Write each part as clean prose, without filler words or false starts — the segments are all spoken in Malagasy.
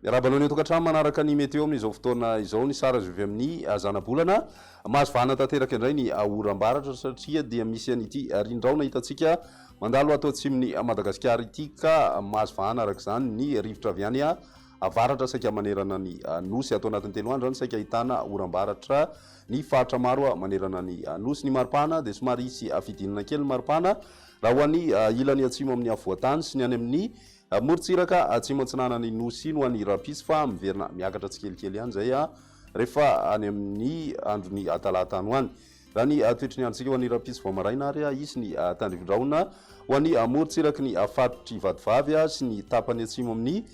raha balony tokantrano manaraka ny météo amin'izao fotoana izao ny sara avy amin'ny zana-bolana mahazo vahana tanteraka indray ny oram-baratra satria dia misy an'ity rindraona hitantsika mandalo atao atsimon'ny Madagascar ity ka mahazo vahana araka izany ny rivotra avy any avaratra saika manerana ny nosy atao anatin'ny telo andro zany saika ahitana oram-baratra ny faritra maro manerana ny nosy. Ny maripana dia somary isy afidinana kely ny maripana raha ho an'ny ilany atsimo amin'ny avoatany sy ny any amin'ny morotsiraka atsimo antsinana ny nosy no any rapisy fa miverina miakatra tsikelikely ihany zay rehefa any amin'ny androny talata any hoany. Raha ny toetry ny androntsika ho an'ny rapisy vao maraina ary isy ny tandrivindraona ho an'ny morotsiraky ny faritry vadivavy sy ny tapany atsimo amin'ny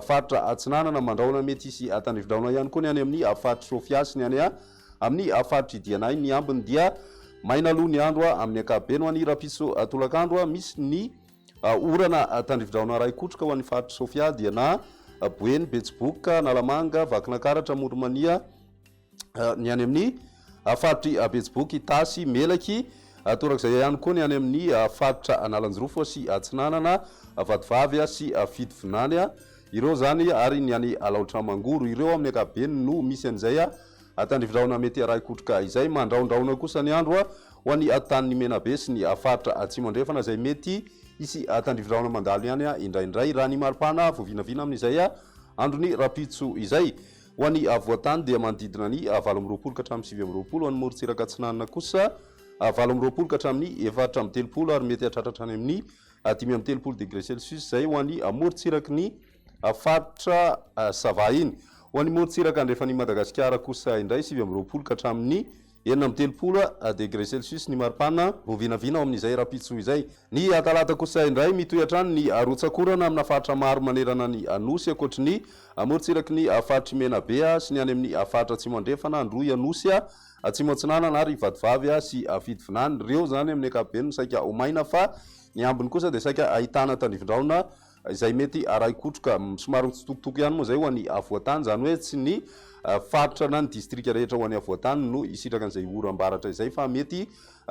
faritra atsinanana mandraona mety isy tandrivindraona ihany koa ny any amin'ny faritry sofia sy ny any amin'ny faritry dianay. Ny ambiny dia maina aloha ny andro amin'ny ankapobeny ho an'ny rapisy tolakandro misy ny orana tandrivindraona ray kotroka ho an'ny faritry sofia dia na boeny betsiboka nalamanga vakinakaratra moromania ny any amin'ny faritry betsiboky tasy melaky torak'izay ihany koa ny any amin'ny faritra analanjirofo sy atsinanana vadivavy sy fitovinany ireo zany ary ny any laotra mangoro ireo amin'ny ankapobeny no misy an'izay tandrivindraona mety ray kotroka izay. Mandraondraona kosa ny andro ho an'ny tanin'ny menabe sy ny faritra atsimo andrefana zay mety isy tandrivindraona mandalo ihany indraindray raha ny maripana voavinavina amin'izay androny rapitso izay. Ho an'ny voatany dia manodidina ny 8 ka hatramin'ny 9 ho an'ny morotsiraka atsinanana kosa 8 ka hatramin'ny 4 ary mety hatratratra any amin'ny 5 degré celsius zay ho an'ny morotsiraky ny faritra sava iny. Ho an'ny morotsiraka andrefa ny Madagascar kosa indray 7 ka hatramin'ny 3 degré celsius ny maripana voavinavina ao amin'izay rapitso izay. Ny talata kosa indray mitohy hatrany ny rotsakorana amina faritra maro manerana ny nosy akoatry ny morotsiraky ny faritry menabe sy ny any amin'ny faritra atsimo andrefana androy anosy atsimo atsinanana ary vadivavy sy fitovinany ireo zany amin'ny ankapobeny saika ho maina fa ny ambiny kosa dia saika ahitana tandrivindraona izay mety ray kotroka somary mitsitokotoko ihany moa zay ho an'ny avoatany zany hoe tsy ny faritra na ny distrika rehetra ho an'ny avoatany no isitraka an'izay oram-baratra izay fa mety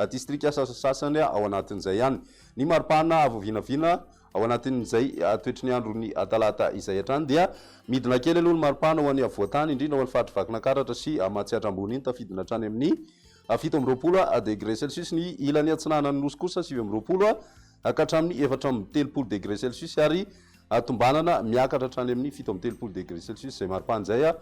distrika sasasasany ao anatin'izay ihany. Ny maripana voavinavina ao anatin'izay toetry ny andro ny talata izay hatrany dia midina kely aloha ny maripana ho an'ny avoatany indrindra ho an'ny faritra vakinakaratra sy matsiatra ambony iny tafidina hatrany amin'ny 17 degré celsius. Ny ilany atsinanany nosy kosa 17 ka hatramin'ny 4 degré celsius ary tombanana miakatra hatrany amin'ny 7 degré celsius zay maripana zay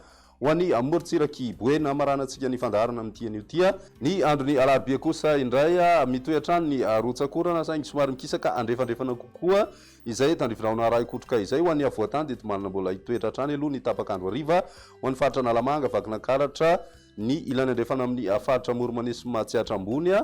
ho an'ny morotsiraky boeny amarana antsika ny fandaharana amin'ity an'io tia. Ny androny alarobia kosa indray mitohy hatrany ny rotsakorana saingy somary mikisaka andrefandrefana kokoa izay tandrivindraona ray kotroka izay ho an'ny avoatany dia tomanana mbola hitoetra hatrany aloha ny tapakandro ariva ho an'ny faritra nalamanga vakinakaratra ny ilany andrefana amin'ny faritra moromania sy matsiatra ambony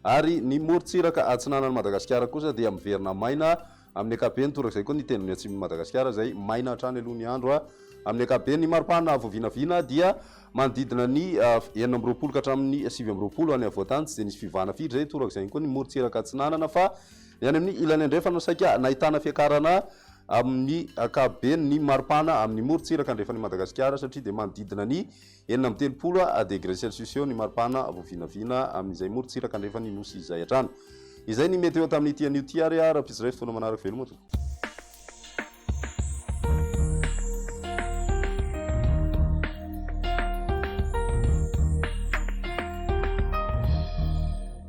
ary ny morotsiraka atsinanany Madagascar kosa dia miverina maina amin'ny ankapobeny torak'izay koa ny tendrony atsimon'ny Madagascar zay maina hatrany aloha ny andro amin'ny ankapobeny. Ny maripana voavinavina dia manodidina ny 9 ka hatramin'ny 7 any avoatany tsy dia nisy fivahana firy zay torak'izay koa ny morotsiraka atsinanana fa ny any amin'ny ilany andrefana saika nahitana fiakarana amin'ny ankapobeny ny maripana amin'ny morotsiraka andrefan'ny Madagascar satria dia manodidina ny 30 degré celsius eo ny maripana voavinavina amin'izay morotsiraka andrefan'ny nosy izay hatrany. Izay ny météo tamin'ity an'io ty ary rapisy ray fotoana manaraka veloma tompoko.